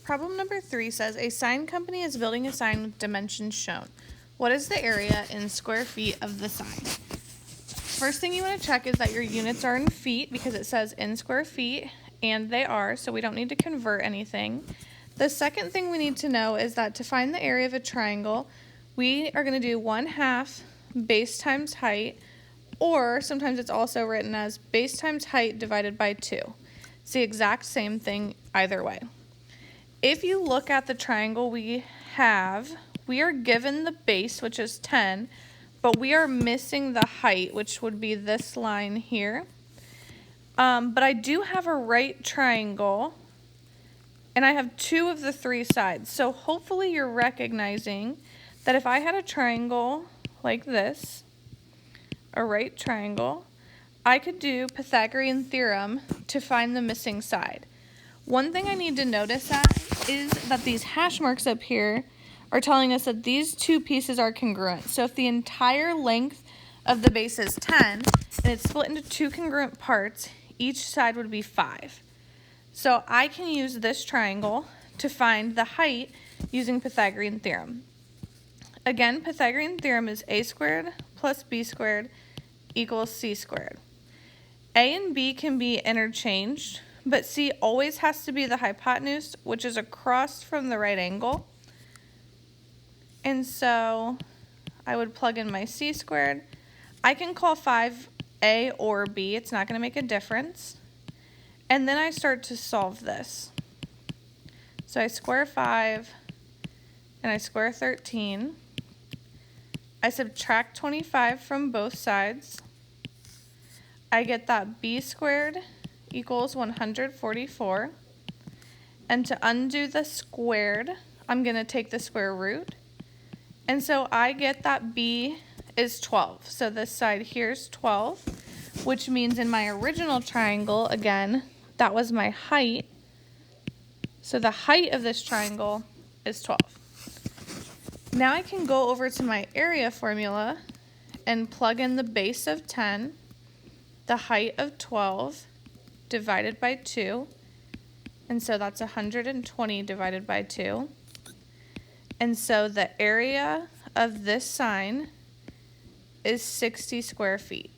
Problem number 3 says a sign company is building a sign with dimensions shown. What is the area in square feet of the sign? First thing you want to check is that your units are in feet because it says in square feet, and they are, so we don't need to convert anything. The second thing we need to know is that to find the area of a triangle, we are going to do 1/2 base times height, or sometimes it's also written as base times height divided by 2. It's the exact same thing either way. If you look at the triangle we are given the base, which is 10, but we are missing the height, which would be this line here. But I do have a right triangle, and I have 2 of the 3 sides. So hopefully you're recognizing that if I had a triangle like this, a right triangle, I could do Pythagorean theorem to find the missing side. One thing I need to notice is that these hash marks up here are telling us that these 2 pieces are congruent. So if the entire length of the base is 10 and it's split into 2 congruent parts, each side would be 5. So I can use this triangle to find the height using Pythagorean theorem. Again, Pythagorean theorem is a squared plus b squared equals c squared. A and b can be interchanged, but c always has to be the hypotenuse, which is across from the right angle. And so I would plug in my c squared. I can call 5 a or b. It's not going to make a difference. And then I start to solve this. So I square 5 and I square 13. I subtract 25 from both sides. I get that b squared equals 144. And to undo the squared, I'm going to take the square root. And so I get that b is 12. So this side here is 12, which means in my original triangle, again, that was my height. So the height of this triangle is 12. Now I can go over to my area formula and plug in the base of 10, the height of 12, divided by 2. And so that's 120 divided by 2. And so the area of this sign is 60 square feet.